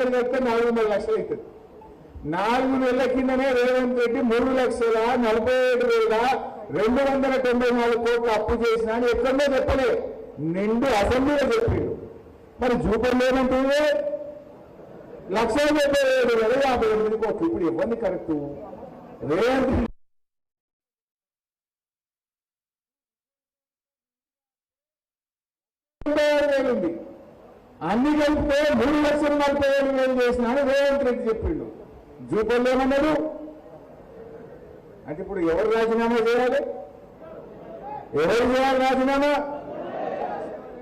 400 లక్షలు అవుతుంది. 4 నెలల కిందనే రేవంత్ రెడ్డి 3,47,294 కోట్లు అప్పు చేసినా అని ఎక్కడో చెప్పలే, నిండు అసెంబ్లీలో చెప్పిండు. మరి జూపర్లు ఏమంటుంది 1,77,58 కోట్లు. ఇప్పుడు ఇవ్వండి కరెక్ట్. రేవంత్ ఉంది, అన్ని కలిపితే 3,40,000 చేసిన అని రేవంత్ రెడ్డి చెప్పిండు. జూపర్లు ఏమన్నారు అంటే ఇప్పుడు ఎవరు రాజీనామా చేయాలి? ఎవరు చేయాలి రాజీనామా?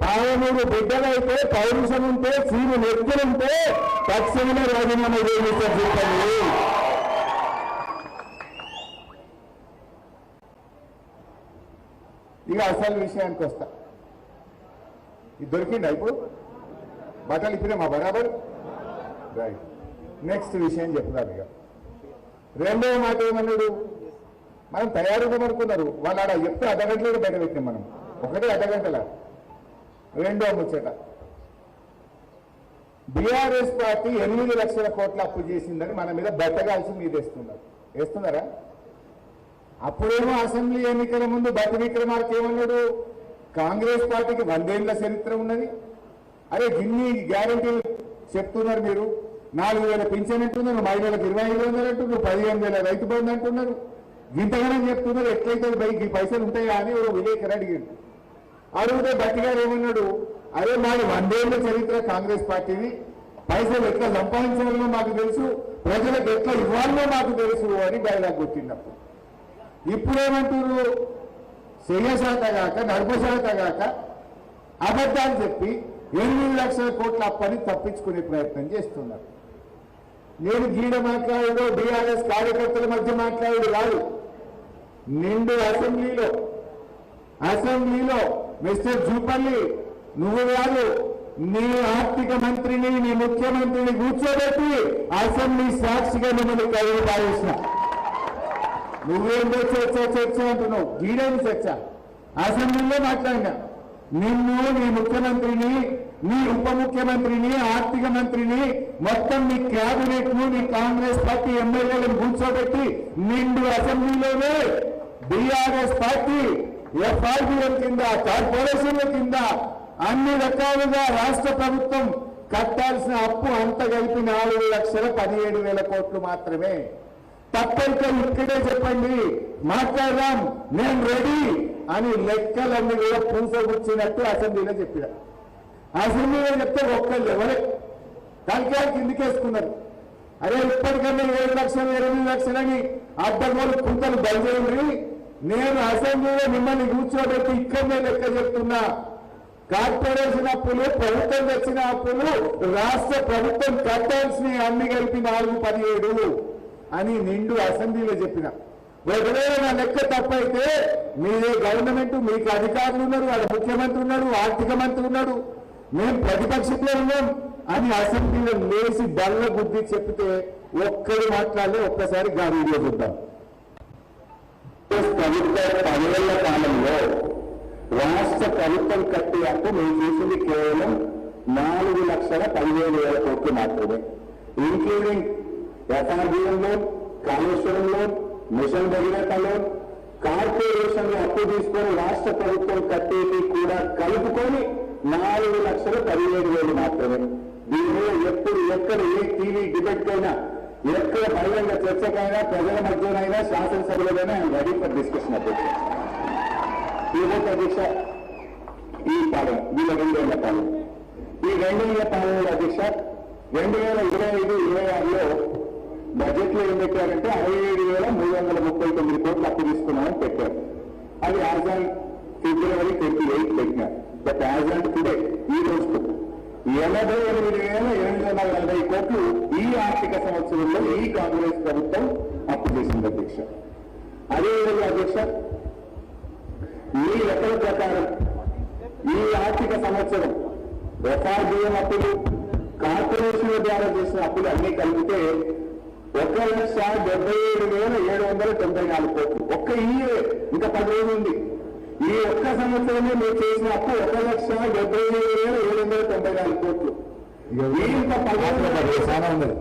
13 బిడ్డలైతే పౌరుషం ఉంటే సీను నెత్తులుంటే తక్షణమే రాజీనామా చేయించారు జూపర్లు. ఇక అసలు విషయానికి వస్తా. ఇది దొరికిందా ఇప్పుడు? బట్టలు ఇప్పుడే మా బరాబర్ రైట్. నెక్స్ట్ విషయం చెప్తారు. ఇక రెండవ మాట ఏమన్నాడు, మనం తయారుగా అనుకున్నారు వాళ్ళు ఆడ చెప్తే అర్ధగంటలో బయట పెట్టాం మనం, ఒకటే అర్ధగంటల. రెండవ ముచ్చట, బీఆర్ఎస్ పార్టీ 8 లక్షల కోట్ల అప్పు చేసిందని మన మీద బట్టగాల్సి మీద వేస్తున్నారా? అప్పుడేమో అసెంబ్లీ ఎన్నికల ముందు భట్టి విక్రమార్క ఏమన్నాడు, కాంగ్రెస్ పార్టీకి 100 ఏళ్ల చరిత్ర ఉన్నది. అరే గిన్ని గ్యారంటీలు చెప్తున్నారు మీరు, 4,000 పింఛన్ అంటున్నారు, మహిళలకు 25,000 అంటున్నారు, 15,000 రైతు బంధు అంటున్నారు, ఇంతగానం చెప్తున్నారు, ఎట్లయితే బైక్ ఈ పైసలు ఉంటాయా అని ఓ విలేకరు అడిగాడు. అడిగితే భట్టి గారు ఏమన్నాడు, అరే మాది 100 ఏళ్ల చరిత్ర కాంగ్రెస్ పార్టీని, పైసలు ఎట్లా సంపాదించాలనో మాకు తెలుసు, ప్రజలకు ఎట్లా ఇవ్వాలనో మాకు తెలుసు అని డైలాగ్ కొట్టినప్పుడు. ఇప్పుడేమంటున్నారు, శయ్యశాతగాక నడుపుశాతగాక అబద్ధాలు చెప్పి 8 లక్షల కోట్ల అప్పని తప్పించుకునే ప్రయత్నం చేస్తున్నారు. నేను గీడ మాట్లాడు బీఆర్ఎస్ కార్యకర్తల మధ్య మాట్లాడు కాదు, నిండు అసెంబ్లీలో మిస్టర్ జూపల్లి నువ్వు కాదు, నీ ఆర్థిక మంత్రిని నీ ముఖ్యమంత్రిని కూర్చోబెట్టి అసెంబ్లీ సాక్షిగా మిమ్మల్ని కలుగు పారేసిన. నువ్వేంటో చర్చ అంటున్నావు, గీడేమి చర్చ? అసెంబ్లీలో మాట్లాడినా నిన్ను, నీ ముఖ్యమంత్రిని, నీ ఉప ముఖ్యమంత్రిని, ఆర్థిక మంత్రిని, మొత్తం నీ క్యాబినెట్ ను, నీ కాంగ్రెస్ పార్టీ ఎమ్మెల్యేలను కూర్చోబెట్టి నిండు అసెంబ్లీలోనే బీఆర్ఎస్ పార్టీ ఎఫ్ఆర్బీఎం కింద, కార్పొరేషన్ల కింద అన్ని రకాలుగా రాష్ట్ర ప్రభుత్వం కట్టాల్సిన అప్పు అంత కలిపి 4,17,000 కోట్లు మాత్రమే. తప్పైతే ఇక్కడే చెప్పండి, మాట్లాడదాం, నేను రెడీ అని లెక్కలన్నీ కూడా పూసగుచ్చినట్టు అసెంబ్లీలో చెప్పిన. అసెంబ్లీలో చెప్తే ఒక్కళ్ళు ఎవరే తలకాయ కిందికేసుకున్నారు. అరే ఇప్పటికన్నా 7 లక్షలు 8 లక్షలని అడ్డగోలు కుంటలు బయలుదేరి నేను అసెంబ్లీలో మిమ్మల్ని కూర్చోబెట్టి ఇక్కడనే లెక్క చెప్తున్నా. కార్పొరేషన్ అప్పులు, ప్రభుత్వం తెచ్చిన అప్పులు, రాష్ట్ర ప్రభుత్వం కట్టాల్సిన అన్ని కలిపి 4,17 అని నిండు అసెంబ్లీలో చెప్పిన. ఒకవేళ నా లెక్క తప్పైతే మీదే గవర్నమెంట్, మీకు అధికారులు ఉన్నారు, వాళ్ళ ముఖ్యమంత్రి ఉన్నాడు, ఆర్థిక మంత్రి ఉన్నాడు, మేము ప్రతిపక్షంలో ఉన్నాం అని అసెంబ్లీలో లేచి బల్ల బుద్ధి చెప్తే ఒక్కరు మాట్లాడే. ఒక్కసారి గా వీడియో చూద్దాం. ప్రభుత్వ 10 ఏళ్ల కాలంలో రాష్ట్ర ప్రభుత్వం కట్టే అప్పు మేము చేసింది కేవలం 4,17,000 కోట్లు మాత్రమే, including FRBM loan, Kaleshwaram loan, mission Bhagiratha loan, corporation అప్పు తీసుకొని రాష్ట్ర ప్రభుత్వం కట్టేది కూడా కలుపుకొని 4,17,000 మాత్రమే. దీనిలో ఎప్పుడు ఎక్కడ ఏ టీవీ డిబేట్ అయినా, ఎక్కడ బహిరంగ చర్చకైనా, ప్రజల మధ్యనైనా, శాసనసభలోనైనా రెడీ ఫర్ డిస్కషన్. అధ్యక్ష అధ్యక్ష ఈ పాలన వీళ్ళ 2 ఏళ్ల పాలన, ఈ 2 ఏళ్ల పాలనలో అధ్యక్ష 2025-26లో బడ్జెట్ లో ఏం పెట్టారంటే 67,339 కోట్లు అప్పు తీసుకున్నామని పెట్టారు. అది యాజ్ ఆన్ February 28 పెట్టినారు. బట్ యాజ్ ఆన్ టుడే ఈ రోజుకు 88,840 కోట్లు ఈ ఆర్థిక సంవత్సరంలో ఈ కాంగ్రెస్ ప్రభుత్వం అప్పు చేసింది అధ్యక్ష. అదేవిధంగా అధ్యక్ష ఈ లెక్కల ప్రకారం ఈ ఆర్థిక సంవత్సరం ఎఫ్ఆర్బీఎం అప్పులు, కార్పొరేషన్ల ద్వారా చేసిన అప్పులు అన్ని కలిపితే 1,77,794 కోట్లు. ఒక్క ఈ ఇంకా 10 రోజులు ఉంది. ఈ ఒక్క సంవత్సరంలో మీరు చేసిన అప్పు 1,77,794 కోట్లు. చాలా ఉన్నది.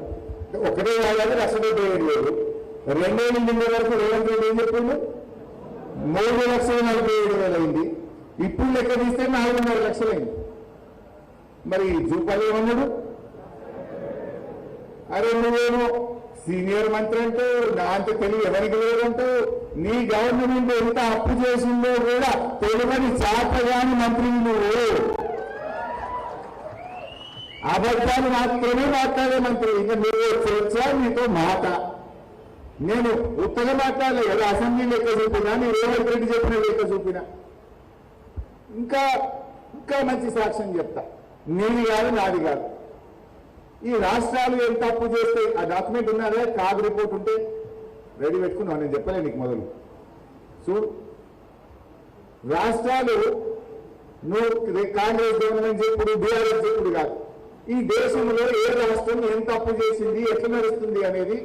ఒకటే కాదు 1,77,000. 2008 వరకు రేవంత్ రెడ్డి ఏం చెప్పిండు? 3,47,000 అయింది. ఇప్పుడు లెక్క తీస్తే 4.5 లక్షలు అయింది. మరి జూపాలి ఏమన్నాడు? అరే నువ్వేమో సీనియర్ మంత్రి అంటూ నా అంత తెలివి ఎవరికి లేదంటూ నీ గవర్నమెంట్ ఎంత అప్పు చేసిందో కూడా తెలియని చాతగాని మంత్రి నువ్వు. అబద్ధాలు మాత్రమే మాట్లాడే మంత్రి. ఇంకా నువ్వు చర్చ నీతో మాట. నేను ఉత్తగా మాట్లాడలే కదా, అసెంబ్లీ లెక్క చూపినా, నీ రేవంత్ రెడ్డి చెప్పిన లెక్క చూపినా. ఇంకా ఇంకా మంచి సాక్ష్యం చెప్తా. నీది కాదు నాది కాదు. ఈ రాష్ట్రాలు ఎంత అప్పు చేస్తే ఆ డాక్యుమెంట్ ఉన్నదే, కాగ్ రిపోర్ట్ ఉంటే రెడీ పెట్టుకున్నావు. నేను చెప్పలే నీకు మొదలు. చూడు, రాష్ట్రాలు నువ్వు కాంగ్రెస్ గవర్నమెంట్ చెప్పుడు, బీఆర్ఎస్ చెప్పుడు కాదు. ఈ దేశంలో ఏ రాష్ట్రం ఎంత అప్పు చేసింది, ఎట్లా నడుస్తుంది అనేది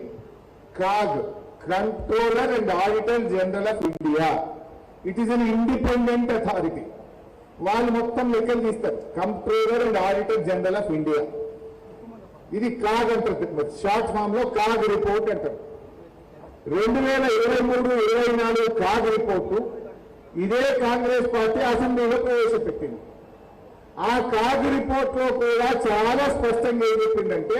CAG, controller and auditor general of India. It is an independent authority. వాళ్ళు మొత్తం లెక్కలు తీస్తారు. Controller and auditor general of India. ఇది కాగ్ అంటారు, షార్ట్ ఫామ్ లో కాగ్ రిపోర్ట్ అంటారు. 2023-24 కాగ్ రిపోర్టు ఇదే కాంగ్రెస్ పార్టీ అసెంబ్లీలో ప్రవేశపెట్టింది. ఆ కాగ్ రిపోర్ట్ లో కూడా చాలా స్పష్టంగా ఏం చెప్పిందంటే